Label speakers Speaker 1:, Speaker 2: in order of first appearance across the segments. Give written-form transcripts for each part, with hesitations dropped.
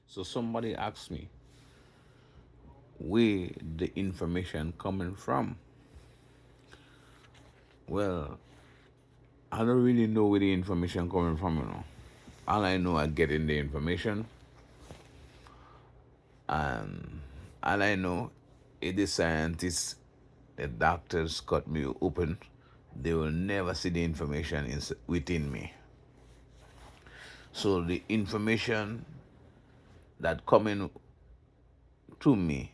Speaker 1: So somebody asked me where the information coming from. Well, I don't really know where the information coming from. All I know, I get in the information, and all I know is the scientists, the doctors cut me open. They will never see the information within me. So the information that coming to me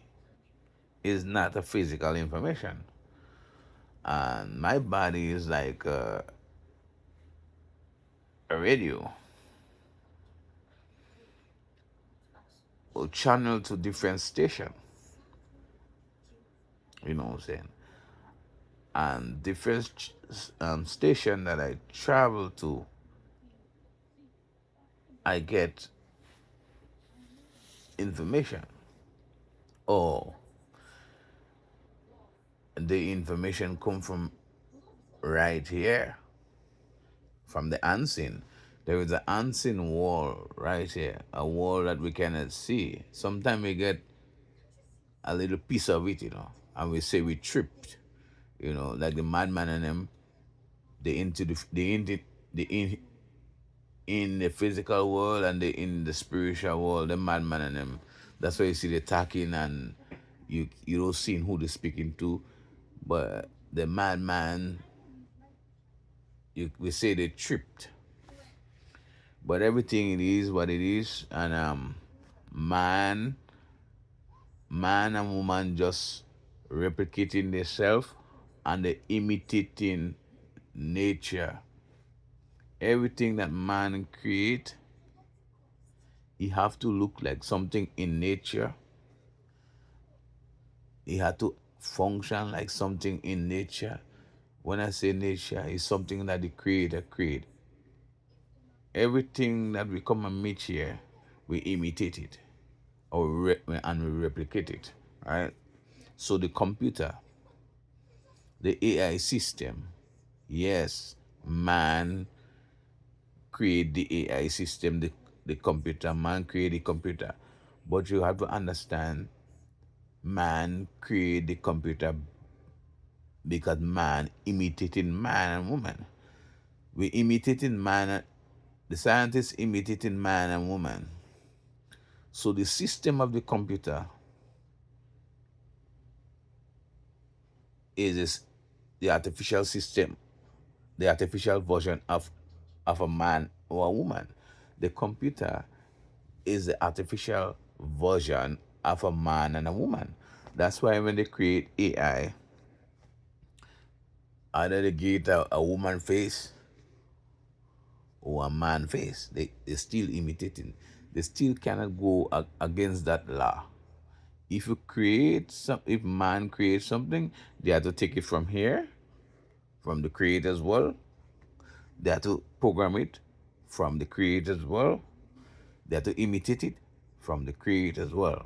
Speaker 1: is not a physical information, and my body is like a radio or channel to different station. You know what I'm saying? And different station that I travel to, I get information. Or the information come from right here, from the unseen. There is an unseen wall right here, a wall that we cannot see. Sometimes we get a little piece of it, and we say we tripped, like the madman and them. They into the in the physical world and in the spiritual world, the madman and them. That's why you see the talking and you don't see who they're speaking to, but the madman, we say they tripped, but everything it is what it is, and man, man and woman just replicating themselves and they imitating nature. Everything that man create, he have to look like something in nature. He had to function like something in nature. When I say nature, it's something that the creator create. Everything that we come and meet here, we imitate it and we replicate it, right? So the computer, the AI system, yes, man create the AI system, the computer, man create the computer. But you have to understand, man create the computer because man imitating man and woman. We imitating man, the scientists imitating man and woman. So the system of the computer is the artificial system, the artificial version of a man or a woman. The computer is the artificial version of a man and a woman. That's why when they create AI, either they get a woman face or a man face. They still imitating. They still cannot go against that law. If man creates something, they have to take it from here, from the creator's world. They have to program it from the creator's world. They have to imitate it from the creator's world.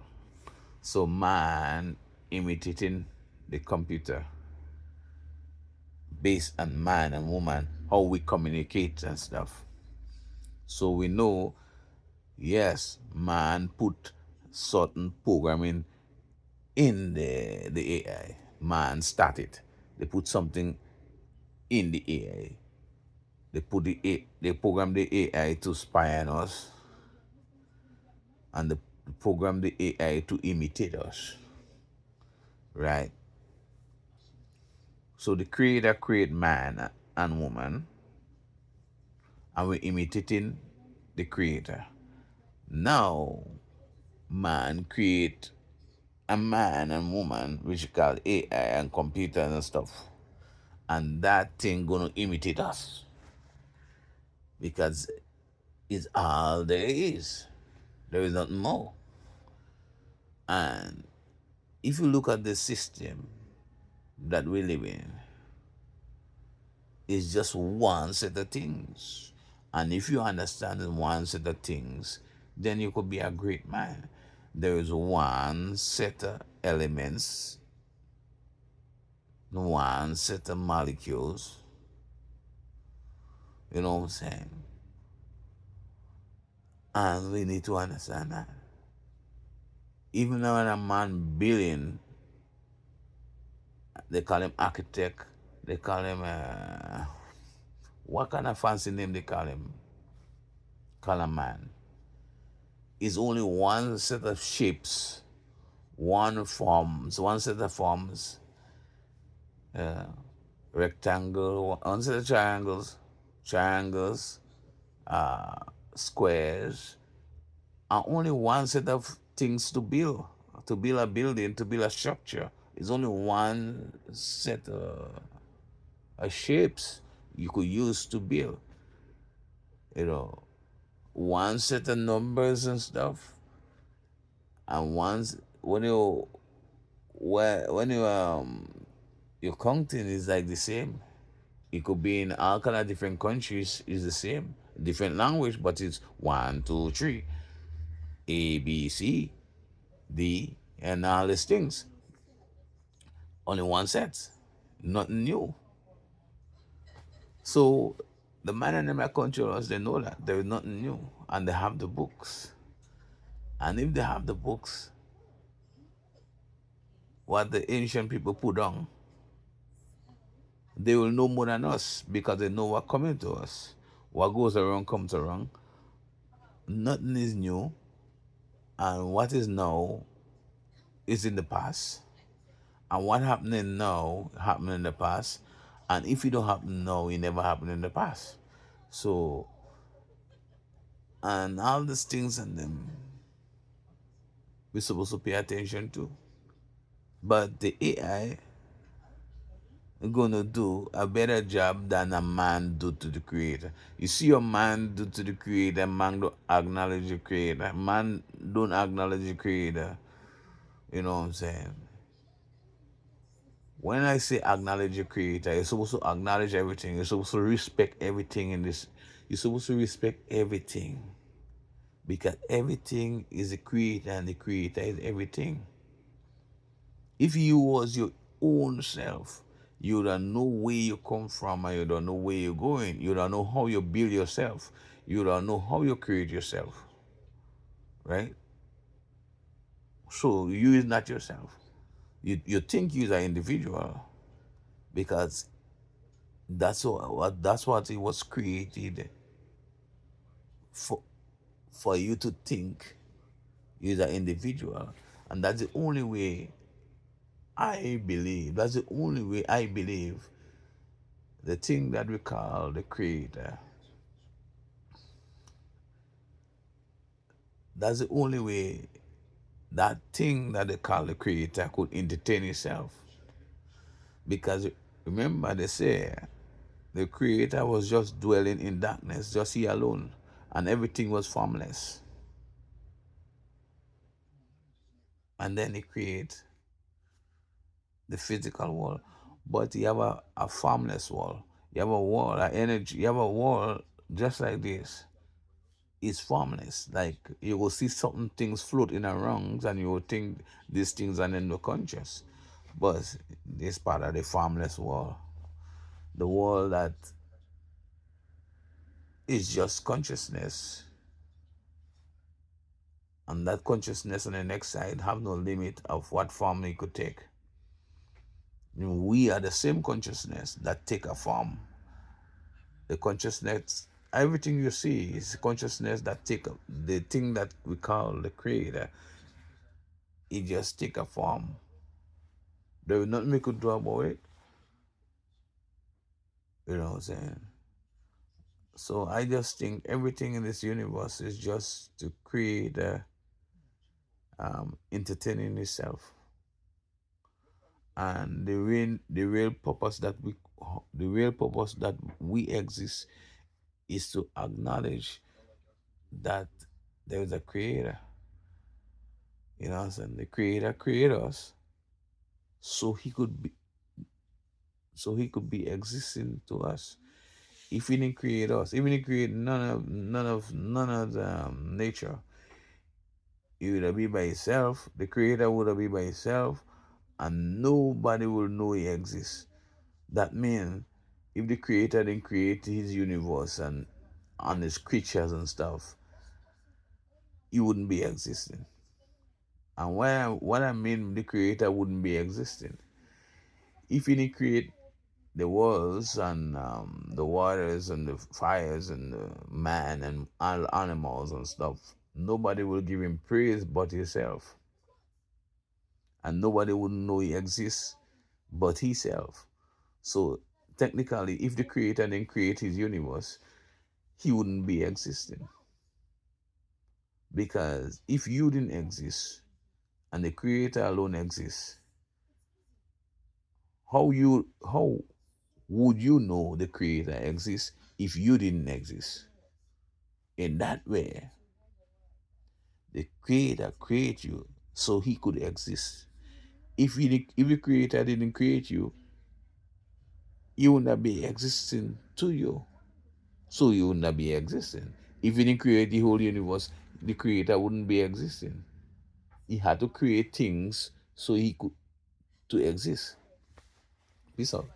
Speaker 1: So man imitating the computer based on man and woman, how we communicate and stuff. So we know, yes, man put certain programming in the AI. Man started. They put something in the AI. They program the AI to spy on us, and they program the AI to imitate us. Right? So the creator create man and woman, and we're imitating the creator. Now man create a man and woman, which you call AI and computers and stuff. And that thing gonna imitate us because it's all there is. There is nothing more. And if you look at the system that we live in, it's just one set of things. And if you understand one set of things, then you could be a great man. There is one set of elements, one set of molecules. You know what I'm saying? And we need to understand that. Even when a man building, they call him architect. They call him what kind of fancy name they call him? Call a man. Is only one set of shapes, one set of forms, rectangle, one set of triangles, squares, and only one set of things to build. To build a building, to build a structure, is only one set of shapes you could use to build. You know, one set of numbers and stuff, and once when you your counting is like the same. It could be in all kind of different countries. Is the same, different language, but it's one, two, three, A, B, C, D, and all these things. Only one set, nothing new. So the man and them that control us, they know that there is nothing new, and they have the books. And if they have the books, what the ancient people put down, they will know more than us because they know what coming to us. What goes around comes around. Nothing is new, and what is now is in the past. And what happening now happened in the past. And if it don't happen now, it never happened in the past. So, and all these things and them we're supposed to pay attention to. But the AI gonna do a better job than a man do to the creator. You see a man do to the creator, man don't acknowledge the creator. Man don't acknowledge the creator. You know what I'm saying? When I say acknowledge your creator, you're supposed to acknowledge everything. You're supposed to respect everything in this. You're supposed to respect everything. Because everything is the creator and the creator is everything. If you was your own self, you don't know where you come from and you don't know where you're going. You don't know how you build yourself. You don't know how you create yourself. Right? So you is not yourself. You think you're an individual because that's what it was created for for you to think you're an individual. And that's the only way I believe. That's the only way I believe the thing that we call the creator. That's the only way that thing that they call the creator could entertain itself. Because remember, they say the creator was just dwelling in darkness, just he alone, and everything was formless. And then he creates the physical world. But you have a formless world. You have a world, an energy. You have a world just like this. It's formless. Like you will see certain things floating around and you will think these things are in the conscious. But this part of the formless world. The world that is just consciousness. And that consciousness on the next side have no limit of what form it could take. We are the same consciousness that take a form. The consciousness, everything you see is consciousness that take the thing that we call the creator. It just take a form. There is nothing we could do about it. You know what I'm saying? So I just think everything in this universe is just to create entertaining itself. And the real purpose that we exist is to acknowledge that there is a creator. You know what I'm saying? The creator created us so he could be existing to us. If he didn't create us, even if he create none of the nature, he would have be by himself. The creator would have be by himself, and nobody will know he exists. That means if the creator didn't create his universe and his creatures and stuff, he wouldn't be existing. And what I mean the creator wouldn't be existing. If he didn't create the worlds and the waters and the fires and the man and all animals and stuff, nobody will give him praise but himself. And nobody would know he exists but himself. So technically, if the creator didn't create his universe, he wouldn't be existing. Because if you didn't exist and the creator alone exists, how would you know the creator exists if you didn't exist? In that way, the creator created you so he could exist. If the creator didn't create you, you would not be existing to you. So you would not be existing. If he didn't create the whole universe, the creator wouldn't be existing. He had to create things so he could to exist. Peace out.